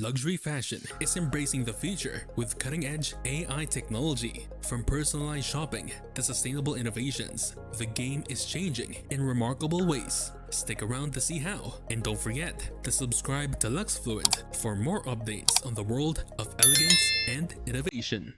Luxury fashion is embracing the future with cutting-edge AI technology. From personalized shopping to sustainable innovations, the game is changing in remarkable ways. Stick around to see how, and don't forget to subscribe to LuxFluent for more updates on the world of elegance and innovation.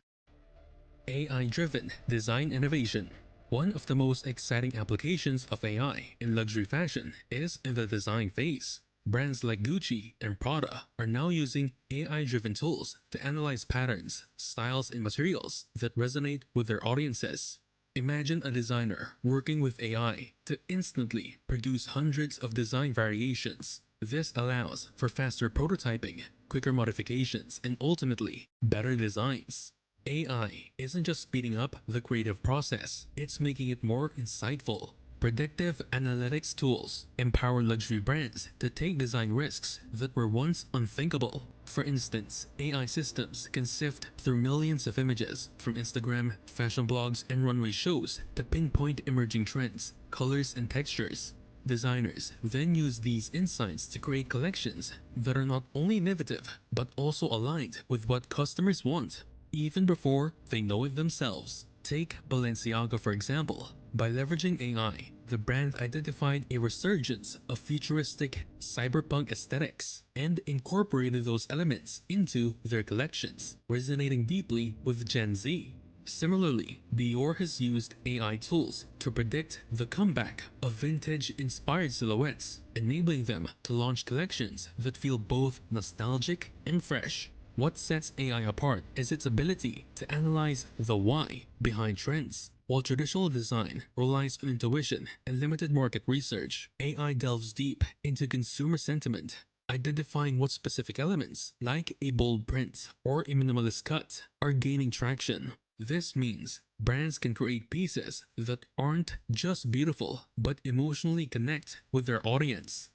AI-driven design innovation. One of the most exciting applications of AI in luxury fashion is in the design phase. Brands like Gucci and Prada are now using AI-driven tools to analyze patterns, styles, and materials that resonate with their audiences. Imagine a designer working with AI to instantly produce hundreds of design variations. This allows for faster prototyping, quicker modifications, and ultimately better designs. AI isn't just speeding up the creative process, it's making it more insightful. Predictive analytics tools empower luxury brands to take design risks that were once unthinkable. For instance, AI systems can sift through millions of images from Instagram, fashion blogs, and runway shows to pinpoint emerging trends, colors, and textures. Designers then use these insights to create collections that are not only innovative but also aligned with what customers want, even before they know it themselves. Take Balenciaga for example. By leveraging AI, the brand identified a resurgence of futuristic cyberpunk aesthetics and incorporated those elements into their collections, resonating deeply with Gen Z. Similarly, Dior has used AI tools to predict the comeback of vintage-inspired silhouettes, enabling them to launch collections that feel both nostalgic and fresh. What sets AI apart is its ability to analyze the why behind trends. While traditional design relies on intuition and limited market research, AI delves deep into consumer sentiment, identifying what specific elements, like a bold print or a minimalist cut, are gaining traction. This means brands can create pieces that aren't just beautiful but emotionally connect with their audience.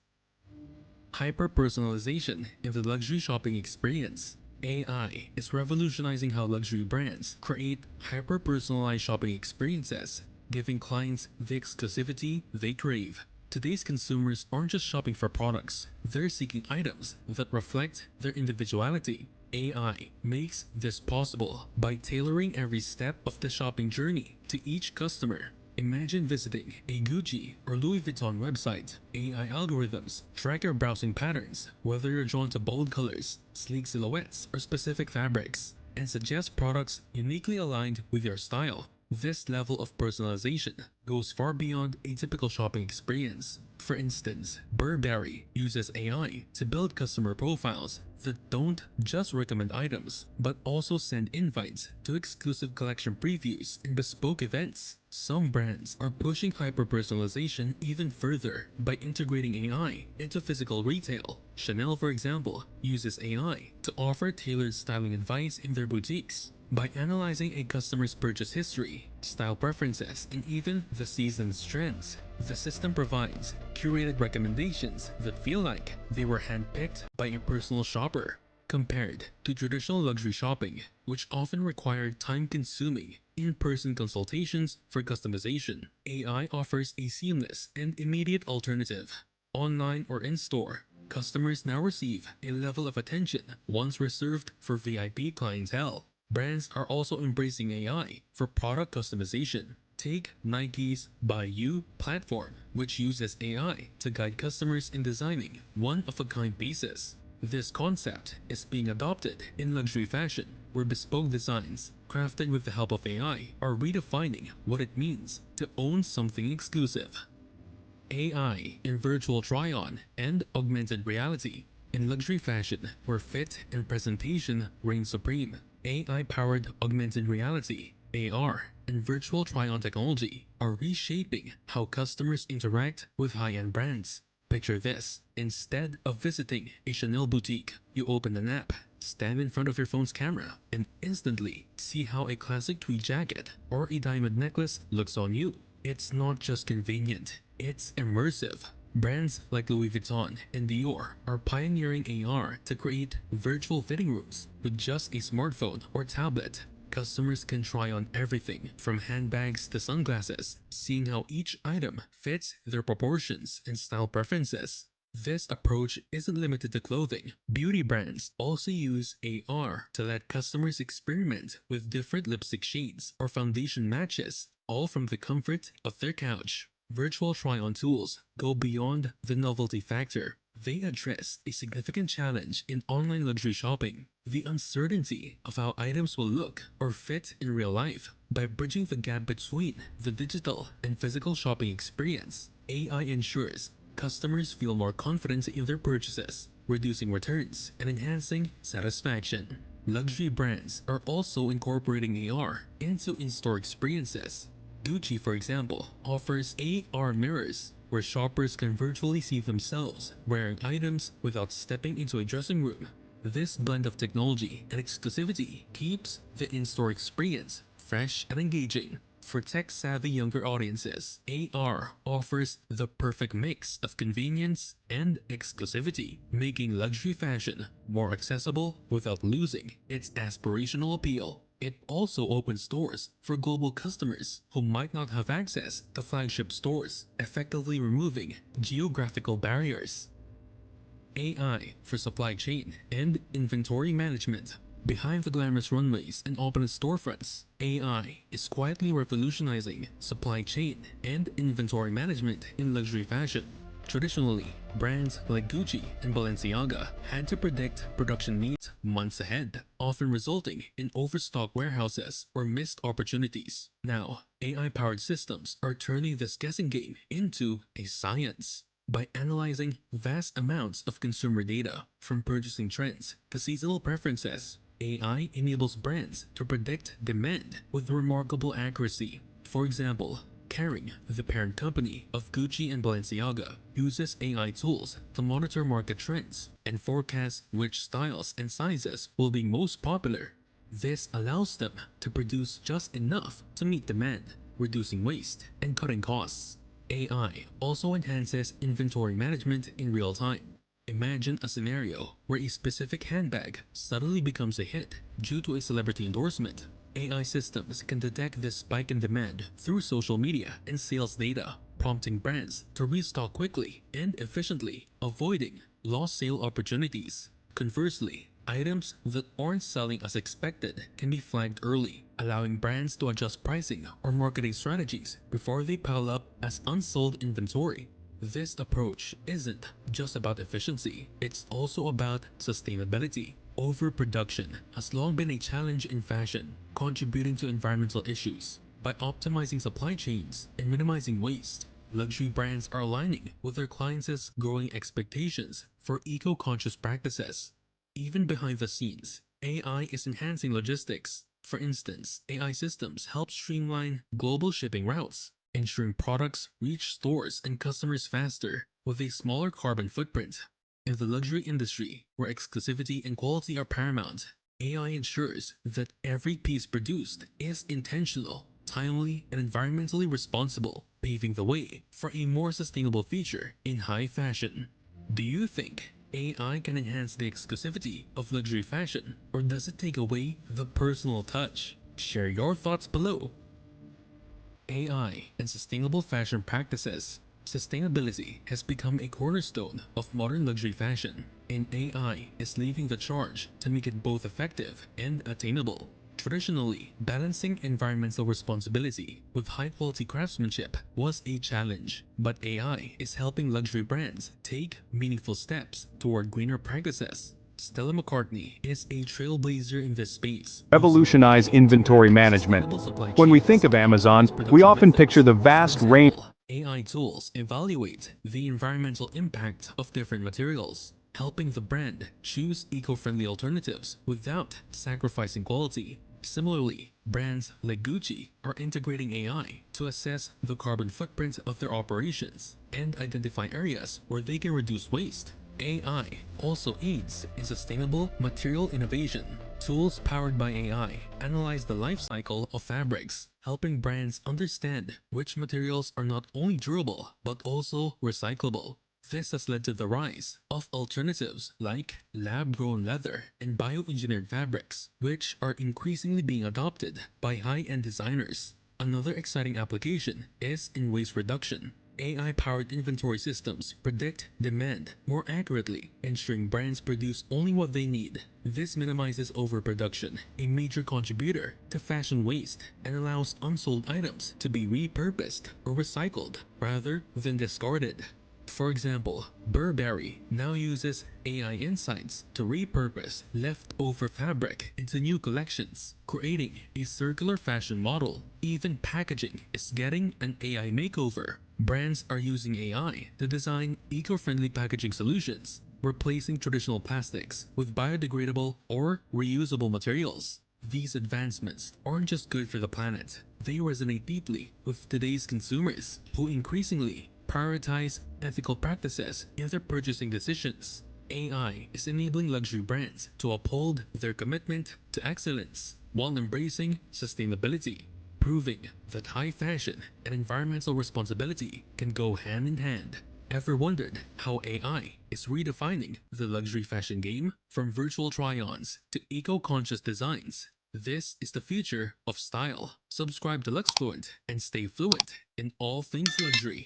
Hyper-personalization in the luxury shopping experience. AI is revolutionizing how luxury brands create hyper-personalized shopping experiences, giving clients the exclusivity they crave. Today's consumers aren't just shopping for products, they're seeking items that reflect their individuality. AI makes this possible by tailoring every step of the shopping journey to each customer. Imagine visiting a Gucci or Louis Vuitton website. AI algorithms track your browsing patterns, whether you're drawn to bold colors, sleek silhouettes, or specific fabrics, and suggest products uniquely aligned with your style. This level of personalization goes far beyond a typical shopping experience. For instance, Burberry uses AI to build customer profiles that don't just recommend items, but also send invites to exclusive collection previews and bespoke events. Some brands are pushing hyper-personalization even further by integrating AI into physical retail. Chanel, for example, uses AI to offer tailored styling advice in their boutiques. By analyzing a customer's purchase history, style preferences, and even the season's trends, the system provides curated recommendations that feel like they were handpicked by a personal shopper. Compared to traditional luxury shopping, which often required time-consuming in-person consultations for customization, AI offers a seamless and immediate alternative. Online or in-store, customers now receive a level of attention once reserved for VIP clientele. Brands are also embracing AI for product customization. Take Nike's By You platform, which uses AI to guide customers in designing one-of-a-kind pieces. This concept is being adopted in luxury fashion, where bespoke designs, crafted with the help of AI, are redefining what it means to own something exclusive. AI in virtual try-on and augmented reality. In luxury fashion, where fit and presentation reign supreme, AI-powered augmented reality (AR) and virtual try-on technology are reshaping how customers interact with high-end brands. Picture this: instead of visiting a Chanel boutique, you open an app, stand in front of your phone's camera, and instantly see how a classic tweed jacket or a diamond necklace looks on you. It's not just convenient, it's immersive. Brands like Louis Vuitton and Dior are pioneering AR to create virtual fitting rooms with just a smartphone or tablet. Customers can try on everything from handbags to sunglasses, seeing how each item fits their proportions and style preferences. This approach isn't limited to clothing. Beauty brands also use AR to let customers experiment with different lipstick shades or foundation matches, all from the comfort of their couch. Virtual try-on tools go beyond the novelty factor. They address a significant challenge in online luxury shopping: the uncertainty of how items will look or fit in real life. By bridging the gap between the digital and physical shopping experience, AI ensures customers feel more confident in their purchases, reducing returns and enhancing satisfaction. Luxury brands are also incorporating AR into in-store experiences. Gucci, for example, offers AR mirrors where shoppers can virtually see themselves wearing items without stepping into a dressing room. This blend of technology and exclusivity keeps the in-store experience fresh and engaging. For tech-savvy younger audiences, AR offers the perfect mix of convenience and exclusivity, making luxury fashion more accessible without losing its aspirational appeal. It also opens doors for global customers who might not have access to flagship stores, effectively removing geographical barriers. AI for supply chain and inventory management. Behind the glamorous runways and open storefronts, AI is quietly revolutionizing supply chain and inventory management in luxury fashion. Traditionally, brands like Gucci and Balenciaga had to predict production needs months ahead, often resulting in overstocked warehouses or missed opportunities. Now, AI-powered systems are turning this guessing game into a science. By analyzing vast amounts of consumer data, from purchasing trends to seasonal preferences, AI enables brands to predict demand with remarkable accuracy. For example, Kering, the parent company of Gucci and Balenciaga, uses AI tools to monitor market trends and forecast which styles and sizes will be most popular. This allows them to produce just enough to meet demand, reducing waste and cutting costs. AI also enhances inventory management in real time. Imagine a scenario where a specific handbag suddenly becomes a hit due to a celebrity endorsement. AI systems can detect this spike in demand through social media and sales data, prompting brands to restock quickly and efficiently, avoiding lost sale opportunities. Conversely, items that aren't selling as expected can be flagged early, allowing brands to adjust pricing or marketing strategies before they pile up as unsold inventory. This approach isn't just about efficiency, it's also about sustainability. Overproduction has long been a challenge in fashion, contributing to environmental issues. By optimizing supply chains and minimizing waste, luxury brands are aligning with their clients' growing expectations for eco-conscious practices. Even behind the scenes, AI is enhancing logistics. For instance, AI systems help streamline global shipping routes, ensuring products reach stores and customers faster with a smaller carbon footprint. In the luxury industry, where exclusivity and quality are paramount, AI ensures that every piece produced is intentional, timely, and environmentally responsible, paving the way for a more sustainable future in high fashion. Do you think AI can enhance the exclusivity of luxury fashion, or does it take away the personal touch? Share your thoughts below. AI and sustainable fashion practices. Sustainability has become a cornerstone of modern luxury fashion, and AI is leading the charge to make it both effective and attainable. Traditionally, balancing environmental responsibility with high-quality craftsmanship was a challenge, but AI is helping luxury brands take meaningful steps toward greener practices. Stella McCartney is a trailblazer in this space, using Revolutionize AI to inventory create management. sustainable supply When we chains think of and Amazon, optimize we production often picture methods. the For vast range. example, AI tools evaluate the environmental impact of different materials, helping the brand choose eco-friendly alternatives without sacrificing quality. Similarly, brands like Gucci are integrating AI to assess the carbon footprint of their operations and identify areas where they can reduce waste. AI also aids in sustainable material innovation. Tools powered by AI analyze the life cycle of fabrics, helping brands understand which materials are not only durable but also recyclable. This has led to the rise of alternatives like lab-grown leather and bioengineered fabrics, which are increasingly being adopted by high-end designers. Another exciting application is in waste reduction. AI-powered inventory systems predict demand more accurately, ensuring brands produce only what they need. This minimizes overproduction, a major contributor to fashion waste, and allows unsold items to be repurposed or recycled rather than discarded. For example, Burberry now uses AI insights to repurpose leftover fabric into new collections, creating a circular fashion model. Even packaging is getting an AI makeover. Brands are using AI to design eco-friendly packaging solutions, replacing traditional plastics with biodegradable or reusable materials. These advancements aren't just good for the planet, they resonate deeply with today's consumers, who increasingly prioritize ethical practices in their purchasing decisions. AI is enabling luxury brands to uphold their commitment to excellence while embracing sustainability, proving that high fashion and environmental responsibility can go hand in hand. Ever wondered how AI is redefining the luxury fashion game? From virtual try-ons to eco-conscious designs, this is the future of style. Subscribe to LuxFluent and stay fluent in all things luxury.